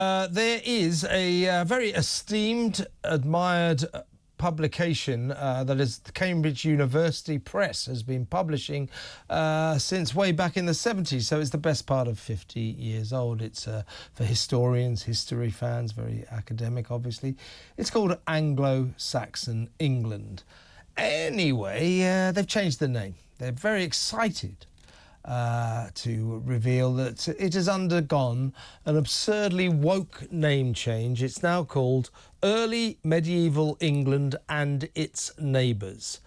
There is a very esteemed, admired publication that is the Cambridge University Press has been publishing since way back in the 70s, so it's the best part of 50 years old. It's for historians, history fans, very academic obviously. It's called Anglo-Saxon England. Anyway, they've changed the name. They're very excited to reveal that it has undergone an absurdly woke name change. It's now called Early Medieval England and Its Neighbours.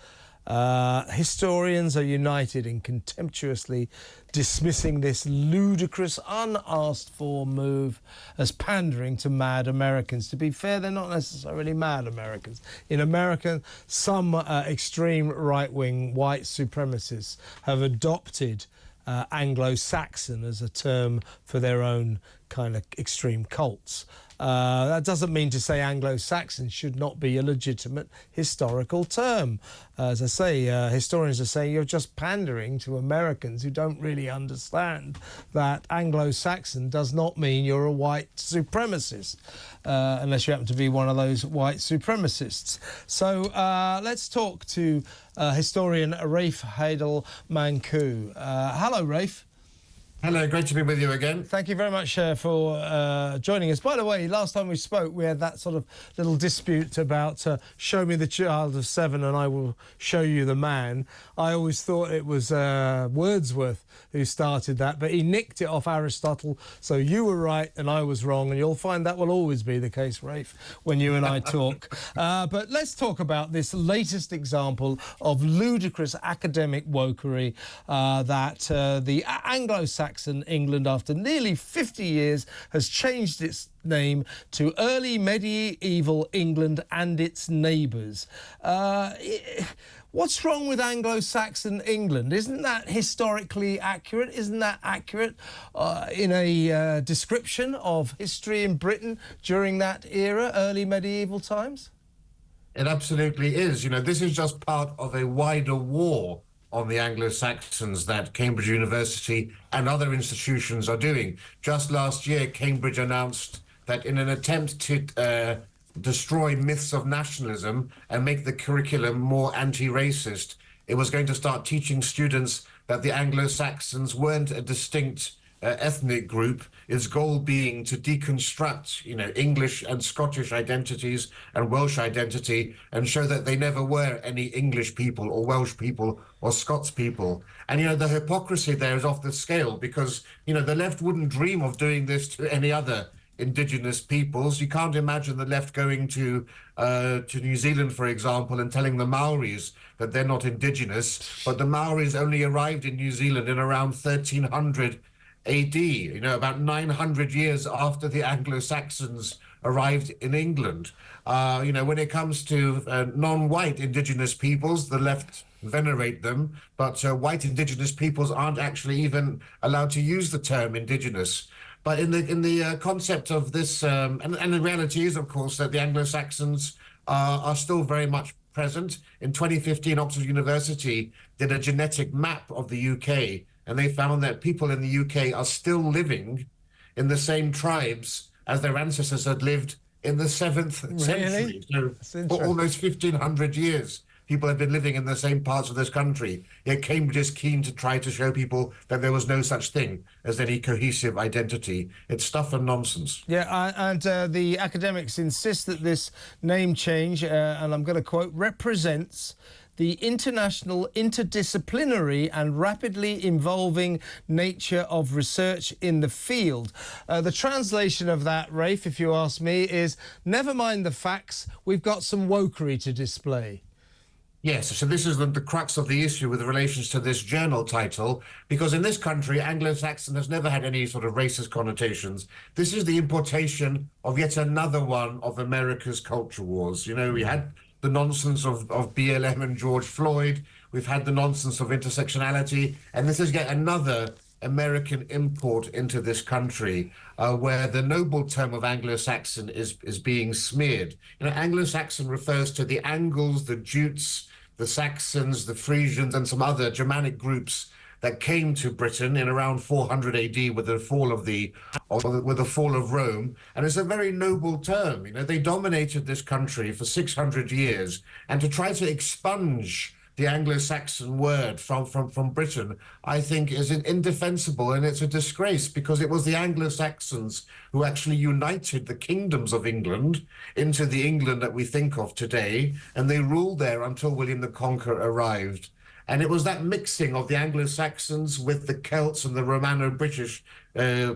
Historians are united in contemptuously dismissing this ludicrous, unasked-for move as pandering to mad Americans. To be fair, they're not necessarily mad Americans. In America, some extreme right-wing white supremacists have adopted Anglo-Saxon as a term for their own kind of extreme cults. That doesn't mean to say Anglo-Saxon should not be a legitimate historical term. As I say, historians are saying you're just pandering to Americans who don't really understand that Anglo-Saxon does not mean you're a white supremacist, unless you happen to be one of those white supremacists. So let's talk to historian Rafe Heydel-Mankoo. Hello, Rafe. Hello, great to be with you again. Thank you very much for joining us. By the way, last time we spoke, we had that sort of little dispute about show me the child of 7 and I will show you the man. I always thought it was Wordsworth who started that, but he nicked it off Aristotle, so you were right and I was wrong, and you'll find that will always be the case, Rafe, when you and I talk. But let's talk about this latest example of ludicrous academic wokery that the Anglo-Saxon England, after nearly 50 years, has changed its name to Early Medieval England and Its Neighbours. What's wrong with Anglo-Saxon England? Isn't that historically accurate? Isn't that accurate in a description of history in Britain during that era, early medieval times? It absolutely is. You know, this is just part of a wider war on the Anglo-Saxons that Cambridge University and other institutions are doing. Just last year, Cambridge announced that in an attempt to destroy myths of nationalism and make the curriculum more anti-racist, it was going to start teaching students that the Anglo-Saxons weren't a distinct ethnic group, its goal being to deconstruct, you know, English and Scottish identities and Welsh identity and show that they never were any English people or Welsh people or Scots people. And, you know, the hypocrisy there is off the scale because, you know, the left wouldn't dream of doing this to any other indigenous peoples. You can't imagine the left going to New Zealand, for example, and telling the Maoris that they're not indigenous, but the Maoris only arrived in New Zealand in around 1300 AD, you know, about 900 years after the Anglo-Saxons arrived in England. You know, when it comes to non-white indigenous peoples, the left venerate them, but white indigenous peoples aren't actually even allowed to use the term indigenous. But in the concept of this, and the reality is, of course, that the Anglo-Saxons are still very much present. In 2015, Oxford University did a genetic map of the UK, and they found that people in the UK are still living in the same tribes as their ancestors had lived in the 7th century. So for almost 1,500 years, people have been living in the same parts of this country. Yet Cambridge is keen to try to show people that there was no such thing as any cohesive identity. It's stuff and nonsense. Yeah, and the academics insist that this name change, and I'm going to quote, represents the international, interdisciplinary and rapidly evolving nature of research in the field. The translation of that, Rafe, if you ask me, is never mind the facts, we've got some wokery to display. Yes, so this is the crux of the issue with relations to this journal title, because in this country, Anglo-Saxon has never had any sort of racist connotations. This is the importation of yet another one of America's culture wars. You know, we had the nonsense of BLM and George Floyd. We've had the nonsense of intersectionality. And this is yet another American import into this country where the noble term of Anglo-Saxon is being smeared. You know, Anglo-Saxon refers to the Angles, the Jutes, the Saxons, the Frisians, and some other Germanic groups that came to Britain in around 400 AD with the fall of Rome, and it's a very noble term. You know, they dominated this country for 600 years, and to try to expunge the Anglo-Saxon word from Britain, I think, is indefensible, and it's a disgrace, because it was the Anglo-Saxons who actually united the kingdoms of England into the England that we think of today, and they ruled there until William the Conqueror arrived. And it was that mixing of the Anglo-Saxons with the Celts and the Romano-British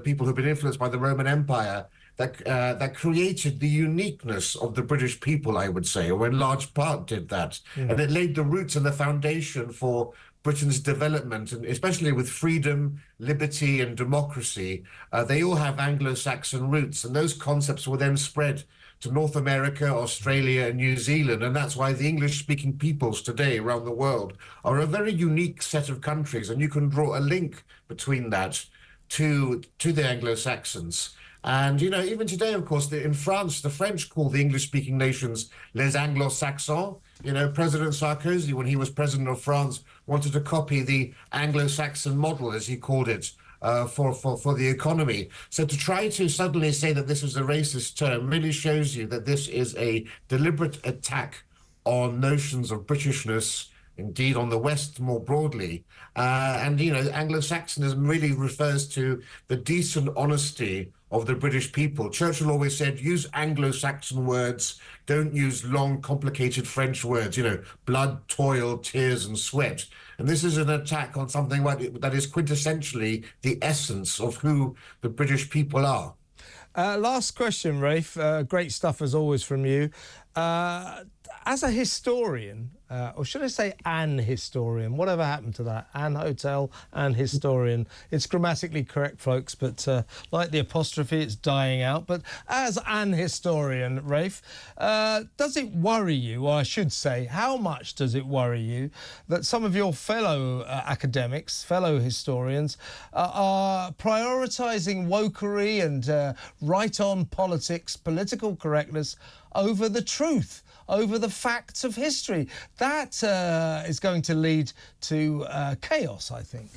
people who've been influenced by the Roman Empire that created the uniqueness of the British people, I would say, or in large part did that. Mm. And it laid the roots and the foundation for Britain's development, and especially with freedom, liberty, and democracy. They all have Anglo-Saxon roots, and those concepts were then spread to North America, Australia, and New Zealand. And that's why the English-speaking peoples today around the world are a very unique set of countries, and you can draw a link between that to the Anglo-Saxons. And, you know, even today, of course, in France, the French call the English-speaking nations les Anglo-Saxons. You know, President Sarkozy, when he was president of France, wanted to copy the Anglo-Saxon model, as he called it, for the economy. So to try to suddenly say that this is a racist term really shows you that this is a deliberate attack on notions of Britishness, indeed on the West more broadly. And, you know, Anglo-Saxonism really refers to the decent honesty of the British people. Churchill always said, use Anglo-Saxon words, don't use long, complicated French words, you know, blood, toil, tears, and sweat. And this is an attack on something that is quintessentially the essence of who the British people are. Last question, Rafe. Great stuff as always from you. As a historian, or should I say an historian, whatever happened to that? An hotel, an historian. It's grammatically correct, folks, but like the apostrophe, it's dying out. But as an historian, Rafe, does it worry you, or I should say, how much does it worry you that some of your fellow academics, fellow historians, are prioritising wokery and right-on politics, political correctness, over the truth, over the facts of history? That is going to lead to chaos, I think.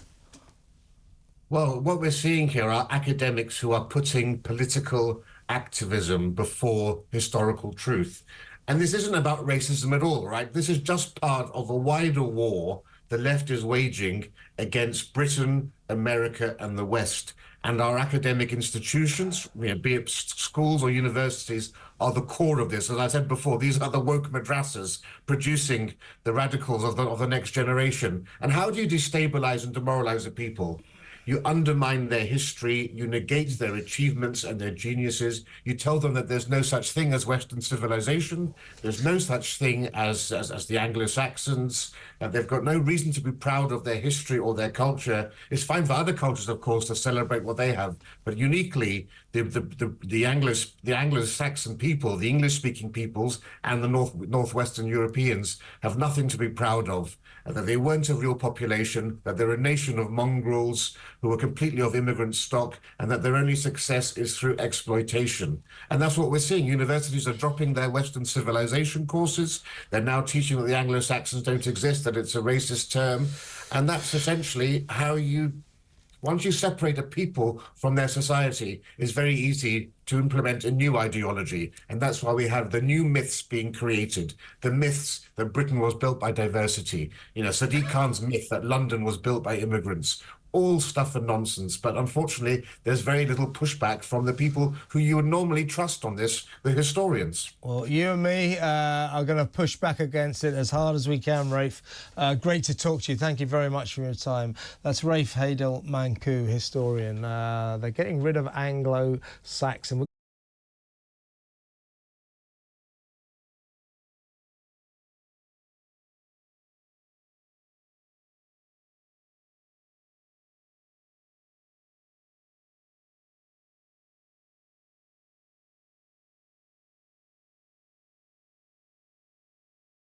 Well, what we're seeing here are academics who are putting political activism before historical truth. And this isn't about racism at all, right? This is just part of a wider war the left is waging against Britain, America, and the West. And our academic institutions, you know, be it schools or universities, are the core of this. As I said before, these are the woke madrasas producing the radicals of the next generation. And how do you destabilize and demoralize a people? You undermine their history, you negate their achievements and their geniuses, you tell them that there's no such thing as Western civilization, there's no such thing as the Anglo-Saxons, that they've got no reason to be proud of their history or their culture. It's fine for other cultures, of course, to celebrate what they have, but uniquely, the Anglo-Saxon people, the English-speaking peoples, and the Northwestern Europeans have nothing to be proud of, and that they weren't a real population, that they're a nation of mongrels who are completely of immigrant stock, and that their only success is through exploitation. And that's what we're seeing. Universities are dropping their Western civilization courses. They're now teaching that the Anglo-Saxons don't exist, that it's a racist term. And that's essentially how once you separate a people from their society, it's very easy to implement a new ideology. And that's why we have the new myths being created. The myths that Britain was built by diversity. You know, Sadiq Khan's myth that London was built by immigrants. All stuff and nonsense. But unfortunately, there's very little pushback from the people who you would normally trust on this, the historians. Well, you and me are going to push back against it as hard as we can, Rafe. Great to talk to you. Thank you very much for your time. That's Rafe Heydel-Mankoo, historian. They're getting rid of Anglo-Saxon.